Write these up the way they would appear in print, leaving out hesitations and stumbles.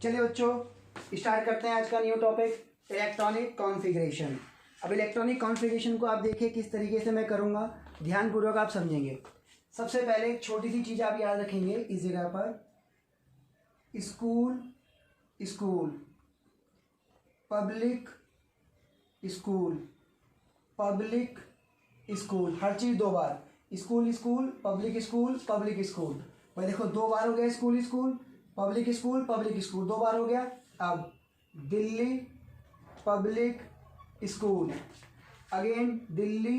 चलिए बच्चों स्टार्ट करते हैं आज का न्यू टॉपिक इलेक्ट्रॉनिक कॉन्फ़िगरेशन। अब इलेक्ट्रॉनिक कॉन्फ़िगरेशन को आप देखिए किस तरीके से मैं करूँगा, ध्यानपूर्वक आप समझेंगे। सबसे पहले एक छोटी सी चीज़ आप याद रखेंगे इस जगह पर, school school, public school, public school, हर चीज़ दो बार, school school, public school, public school. भाई देखो दो बार हो गया school school, public school, public school, दो बार हो गया। अब Delhi public school, again Delhi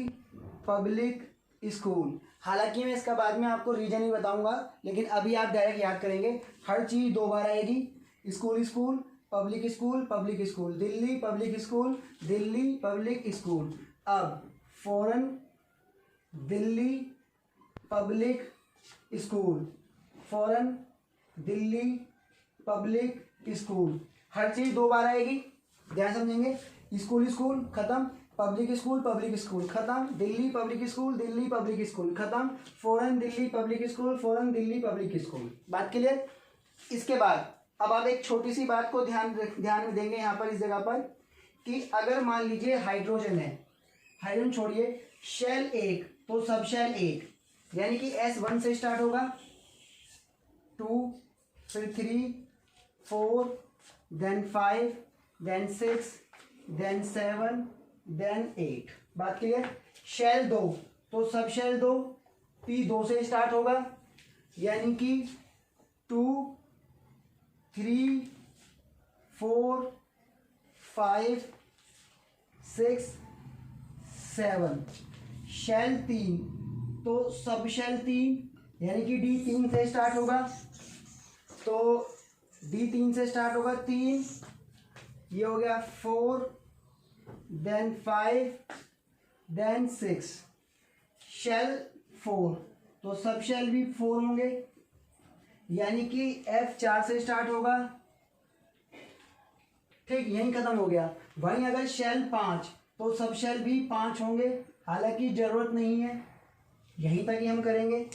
public school. हालांकि मैं इसका बाद में आपको रीजन ही बताऊंगा, लेकिन अभी आप डायरेक्ट याद करेंगे, हर चीज़ दो बार आएगी। School school, public school, public school, Delhi public school, Delhi public school. अब foreign Delhi public school, foreign Delhi public school, हर चीज़ दो बार आएगी, ध्यान समझेंगे। स्कूल स्कूल खत्म, पब्लिक स्कूल खत्म, Delhi public school, Delhi public school खत्म, foreign Delhi public school, foreign Delhi public school. बात क्लियर। इसके बाद अब आप एक छोटी सी बात को ध्यान में देंगे यहाँ पर इस जगह पर, कि अगर मान लीजिए हाइड्रोजन है, हाइड्रोजन छोड़िए, शेल एक तो सब शेल एक, यानी कि S1 से स्टार्ट होगा, 2 फिर 3 4 देन 5 देन 6 देन 7 देन 8। बात क्लियर। शेल दो तो सब शेल दो, P2 से स्टार्ट होगा, यानी कि 2 3 4 5 6 7। शेल 3 तो सब शेल 3, यानी कि D3 से स्टार्ट होगा, तो D3 से स्टार्ट होगा 3, ये हो गया 4 देन 5 देन 6। शेल 4 तो सब शेल भी 4 होंगे, यानी कि F4 से स्टार्ट होगा, ठीक, यहीं खत्म हो गया। वहीं अगर शेल 5 तो सब शेल भी 5 होंगे, हालांकि जरूरत नहीं है, यहीं तक ही हम करेंगे।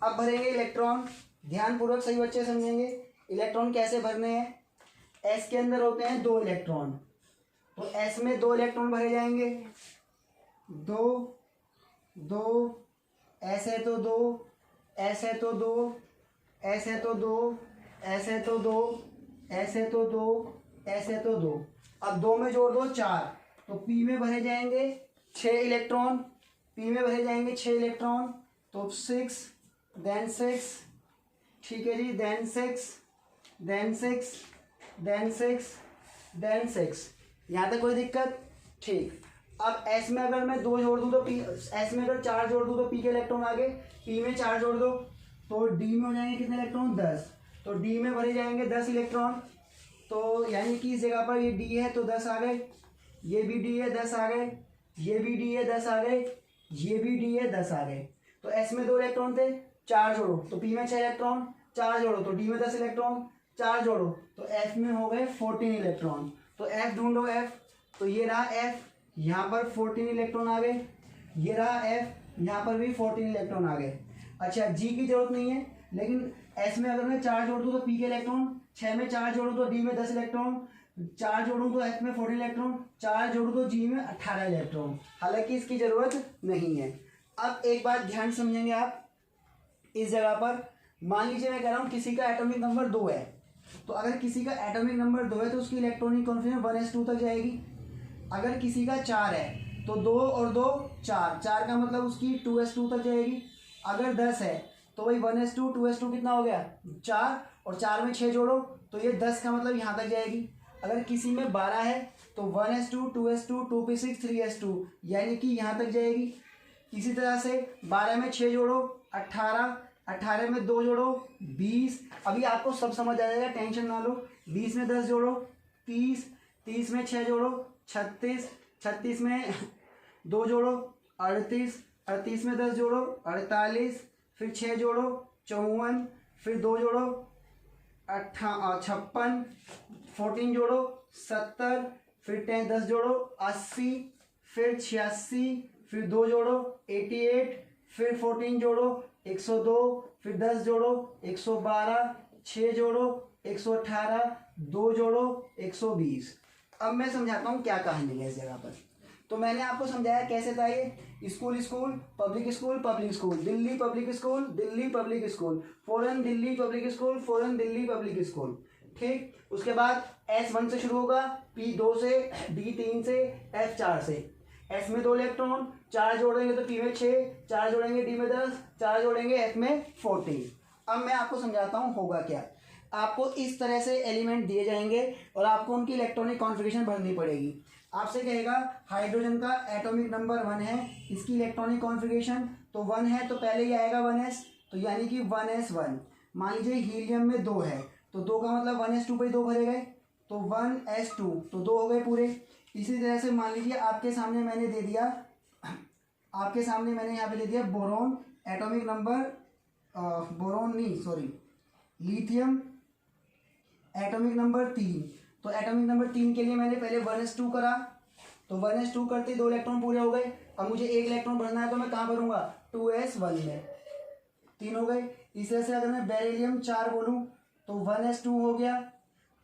अब भरेंगे इलेक्ट्रॉन, ध्यानपूर्वक सही बच्चे समझेंगे इलेक्ट्रॉन कैसे भरने हैं। S के अंदर होते हैं 2 इलेक्ट्रॉन, तो S में 2 इलेक्ट्रॉन भरे जाएंगे, 2 2, S है तो 2, S है तो 2, S है तो 2, S है तो 2, S है तो 2, S है तो 2। अब 2 में जोड़ दो 4, तो P में भरे जाएंगे 6 इलेक्ट्रॉन, P में भरे जाएंगे 6 इलेक्ट्रॉन, तो 6 देन 6, ठीक है जी, देन 6 देन 6 देन 6 देन 6। यहाँ तक कोई दिक्कत, ठीक। अब S में अगर मैं 2 जोड़ दूँ तो P, S में अगर 4 जोड़ दूँ तो P के इलेक्ट्रॉन आगे, P में 4 जोड़ दो तो D में हो जाएंगे कितने इलेक्ट्रॉन, 10, तो D में भरे जाएंगे 10 इलेक्ट्रॉन, तो यानी कि इस जगह पर ये D है तो 10 आ गए, ये भी D है 10 आ गए, ये भी D है 10 आ गए, ये भी D है 10 आ गए। तो S में 2 इलेक्ट्रॉन थे, 4 जोड़ो तो P में 6 इलेक्ट्रॉन, 4 जोड़ो तो D में 10 इलेक्ट्रॉन, 4 जोड़ो तो F में हो गए 14 इलेक्ट्रॉन। तो F ढूंढो, F, तो ये रहा F, यहाँ पर 14 इलेक्ट्रॉन आ गए, ये रहा F, यहाँ पर भी 14 इलेक्ट्रॉन आ गए। अच्छा G की जरूरत नहीं है, लेकिन S में अगर मैं 4 जोड़ दूँ तो P के इलेक्ट्रॉन, 6 में 4 जोड़ूँ तो D में 10 इलेक्ट्रॉन, 4 जोड़ूँ तो F में 14 इलेक्ट्रॉन, 4 जोड़ूँ तो G में 18 इलेक्ट्रॉन, हालांकि इसकी जरूरत नहीं है। अब एक बात ध्यान समझेंगे आप इस जगह पर, मान लीजिए मैं कह रहा हूँ किसी का एटॉमिक नंबर 2 है, तो अगर किसी का एटॉमिक नंबर 2 है तो उसकी इलेक्ट्रॉनिक कॉन्फिगरेशन 1s2 तक जाएगी। अगर किसी का 4 है तो 2 और 2 4, 4 का मतलब उसकी 2s2 तक जाएगी। अगर 10 है तो वही 1s2 2s2 कितना हो गया 4, और 4 में 6 जोड़ो तो ये 10 का मतलब यहाँ तक जाएगी। अगर किसी में 12 है तो 1s2 2s2 2p6 3s2, यानी कि यहाँ तक जाएगी। इसी तरह से 12 में 6 जोड़ो 18, 18 में 2 जोड़ो 20, अभी आपको सब समझ आ जाएगा, टेंशन ना लो। 20 में 10 जोड़ो 30, 30 में 6 जोड़ो 36, 36 में 2 जोड़ो 38, 38 में 10 जोड़ो 48, फिर 6 जोड़ो 54, फिर 2 जोड़ो 56, 14 जोड़ो 70, फिर 10 जोड़ो 80, फिर 86, फिर 2 जोड़ो 88, फिर 14 जोड़ो 102, फिर 10 जोड़ो 112, 6 जोड़ो 118, 2 जोड़ो 120। अब मैं समझाता हूँ क्या कहानी है इस जगह पर। तो मैंने आपको समझाया कैसे था ये, school school public school public school, Delhi public school Delhi public school, foreign Delhi public school foreign Delhi public school. ठीक, उसके बाद S1 से शुरू होगा, P2 से, D3 से, F4 से। S में 2 इलेक्ट्रॉन, 4 जोड़ेंगे तो P में 6, 4 जोड़ेंगे D में 10, 4 जोड़ेंगे F में 14। अब मैं आपको समझाता हूँ होगा क्या। आपको इस तरह से एलिमेंट दिए जाएंगे और आपको उनकी इलेक्ट्रॉनिक कॉन्फ़िगरेशन भरनी पड़ेगी। आपसे कहेगा हाइड्रोजन का एटॉमिक नंबर 1 है, इसकी इलेक्ट्रॉनिक कॉन्फ़िगरेशन तो 1 है, तो पहले ही आएगा 1s, तो यानी कि 1s1। मान लीजिए हीलियम में 2 है, तो 2 का मतलब 1s2 पे 2 भरे गए, तो 1s2, तो 2 हो गए पूरे। इसी तरह से मान लीजिए आपके सामने मैंने दे दिया, आपके सामने मैंने यहाँ पे दे दिया बोरोन एटॉमिक नंबर, बोरोन नहीं सॉरी, लिथियम एटॉमिक नंबर 3। तो एटॉमिक नंबर 3 के लिए मैंने पहले 1s2 करा, तो 1s2 करते 2 इलेक्ट्रॉन पूरे हो गए। अब मुझे 1 इलेक्ट्रॉन भरना है, तो मैं कहाँ भरूंगा, 2s1 में, 3 हो गए। इस तरह से अगर मैं बेरिलियम 4 बोलूँ तो 1s2 हो गया।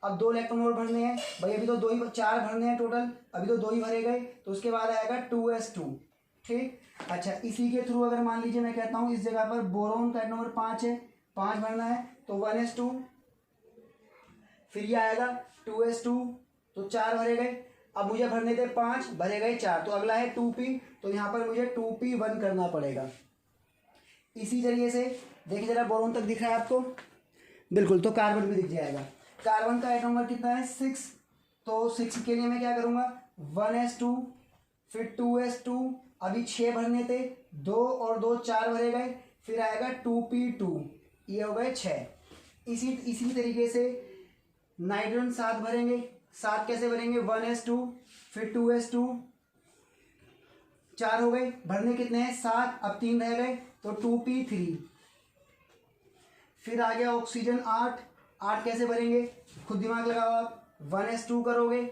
अब 2 इलेक्ट्रॉन और भरने हैं भाई, अभी तो 2 ही, 4 भरने हैं टोटल, अभी तो 2 ही भरे गए, तो उसके बाद आएगा 2s2। ठीक, अच्छा इसी के थ्रू अगर मान लीजिए मैं कहता हूँ इस जगह पर बोरोन का नंबर 5 है, 5 भरना है, तो 1s2, फिर ये आएगा 2s2, तो 4 भरे गए। अब मुझे भरने थे 5, भरे गए 4, तो अगला है 2p, तो यहाँ पर मुझे 2p1 करना पड़ेगा। इसी तरीके से देखिए जरा, बोरोन तक दिख रहा है आपको, बिल्कुल, तो कार्बन भी दिख जाएगा। कार्बन का एटॉम नंबर कितना है, 6, तो 6 के लिए मैं क्या करूँगा, 1s2, फिर 2s2, अभी 6 भरने थे, 2 और 2 4 भरे गए, फिर आएगा 2p2, ये हो गए 6। इसी तरीके से नाइट्रोजन 7 भरेंगे, 7 कैसे भरेंगे, 1s2, फिर 2s2, 4 हो गए, भरने कितने हैं 7, अब 3 रह गए, तो 2p3। फिर आ गया ऑक्सीजन 8, 8 कैसे भरेंगे, खुद दिमाग लगाओ आप, 1s2 करोगे,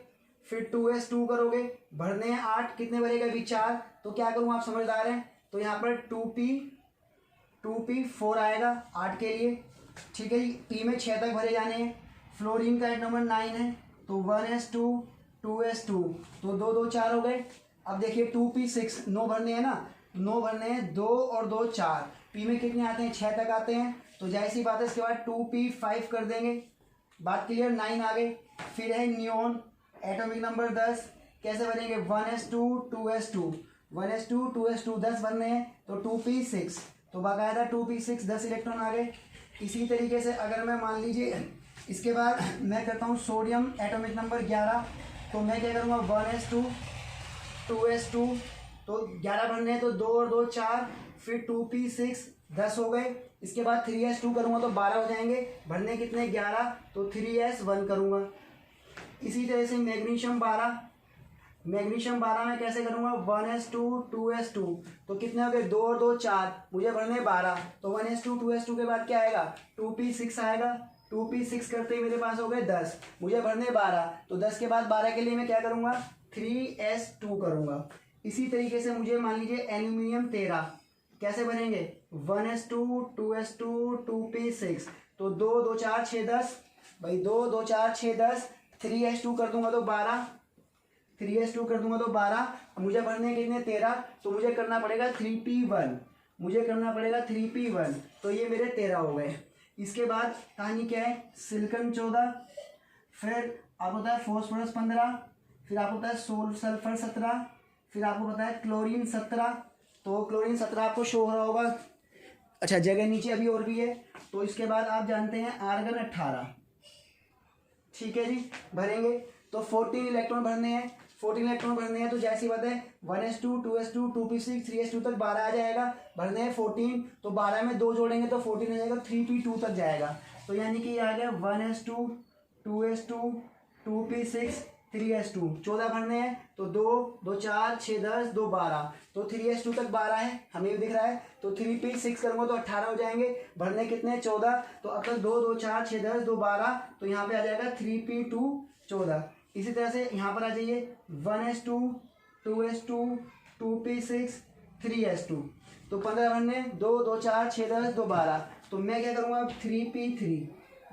फिर 2s2 करोगे, भरने हैं 8, कितने भरेगा अभी 4, तो क्या करूँ आप समझदार हैं, तो यहाँ पर 2p4 आएगा 8 के लिए। ठीक है जी, पी में 6 तक भरे जाने हैं। फ्लोरीन का नंबर 9 है, तो 1s2, 2s2, तो 2 2 4 हो गए। अब देखिए 2p6, 9 भरने हैं ना, 9 भरने हैं, 2 और 2 4, पी में कितने आते हैं, 6 तक आते हैं, तो जाहिर सी बात है इसके बाद 2p5 कर देंगे। बात क्लियर, 9 आ गए। फिर है नियोन एटॉमिक नंबर 10, कैसे बनेंगे, 1s2, 2s2, 1s2, 2s2, 10 भरने हैं, तो 2p6, तो बाकायदा 2p6, 10 इलेक्ट्रॉन आ गए। इसी तरीके से अगर मैं मान लीजिए इसके बाद मैं करता हूँ सोडियम एटॉमिक नंबर 11, तो मैं क्या करूँगा, 1s2, 2s2, तो 11 भरने हैं, तो 2 और 2 4, फिर 2p6, 10 हो गए। इसके बाद 3s2 करूँगा तो 12 हो जाएंगे, भरने कितने 11, तो 3s1 करूँगा। इसी तरह से मैग्नीशियम 12, मैग्नीशियम 12 में कैसे करूँगा, 1s2, 2s2, तो कितने हो गए, 2 और 2 4, मुझे भरने 12, तो 1s2, 2s2 के बाद क्या आएगा, 2p6 आएगा, 2p6 करते ही मेरे पास हो गए 10, मुझे भरने 12, तो 10 के बाद 12 के लिए मैं क्या करूँगा, 3s2 करूँगा। इसी तरीके से मुझे मान लीजिए एल्यूमिनियम 13, कैसे बनेंगे, 1s2, 2s2, 2p6, तो 2 2 4 6 10, भाई 2 2 4 6 10, 3s2 कर दूंगा तो 12, 3s2 कर दूंगा तो 12, मुझे भरने कितने 13, तो मुझे करना पड़ेगा 3p1, मुझे करना पड़ेगा 3p1, तो ये मेरे 13 हो गए। इसके बाद कहानी क्या है, सिलिकॉन 14, फिर आपको पता है फॉस्फोरस 15, फिर आपको पता है सल्फर 17, फिर आपको पता है क्लोरीन 17, तो क्लोरीन 17 आपको शो हो रहा होगा, अच्छा जगह नीचे अभी और भी है। तो इसके बाद आप जानते हैं आर्गन 18, ठीक है जी, भरेंगे तो 14 इलेक्ट्रॉन भरने हैं, 14 इलेक्ट्रॉन भरने हैं, तो जैसी बात है 1s2, 2s2, 2p6, 3s2 तक 12 आ जाएगा, भरने हैं 14, तो 12 में 2 जोड़ेंगे तो 14 हो जाएगा, 3p2 तक जाएगा, तो यानी कि ये आ गया 1s2, 2s2, 2p6, 3s2, 14 भरने हैं, तो 2 2 4 6 10, 2 12, तो 3s2 तक 12 है, हमें भी दिख रहा है, तो 3p6 करूँगा तो 18 हो जाएंगे, भरने कितने 14, तो अब तक 2 2 4 6 10, 2 12, तो यहाँ पे आ जाएगा 3p2 14। इसी तरह से यहाँ पर आ जाइए 1s2, 2s2, 2p6, 3s2, तो 15 भरने, 2 2 4 6 10, 2 12, तो मैं क्या करूँगा 3p3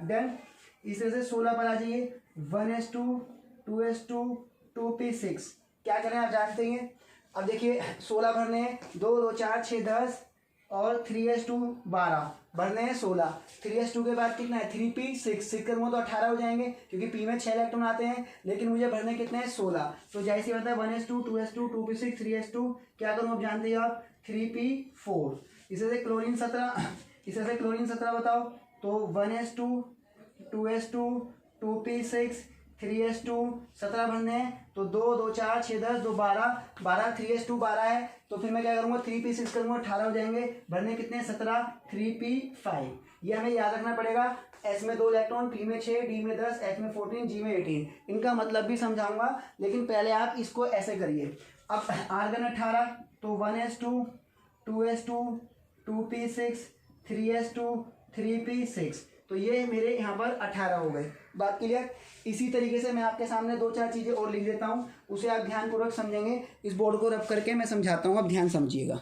डन। इस तरह से 16 पर आ जाइए 1s2 2s2 2p6 क्या करें आप जानते ही हैं। अब देखिए 16 भरने हैं, 2 2 4 6 10 और 3s2 12 भरने हैं 16। 3s2 के बाद कितना है 3p6 6 करूँगा तो 18 हो जाएंगे क्योंकि p में 6 इलेक्ट्रॉन आते हैं, लेकिन मुझे भरने कितने हैं 16। तो जैसे होता है 1s2 2s2 2p6 3s2 क्या करूँ आप जानते हो आप 3p4। इसे से क्लोरीन 17, इसे से क्लोरीन 17 बताओ तो 1s2 2s2 2p6 3s2 17 भरने हैं तो 2 2 4 6 10 2 12 3s2 12 है तो फिर मैं क्या करूँगा 3p6 करूँगा 18 हो जाएंगे। भरने कितने 17 3p5। ये हमें याद रखना पड़ेगा। s में 2 इलेक्ट्रॉन, p में 6, d में 10, h में 14, g में 18। इनका मतलब भी समझाऊंगा, लेकिन पहले आप इसको ऐसे करिए। अब आर्गन 18 तो 1s2 2s2 2p6 3s2 3p6 तो ये मेरे यहाँ पर 18 हो गए। बात क्लियर। इसी तरीके से मैं आपके सामने 2-4 चीज़ें और लिख देता हूँ, उसे आप ध्यानपूर्वक समझेंगे। इस बोर्ड को रब करके मैं समझाता हूँ, आप ध्यान समझिएगा।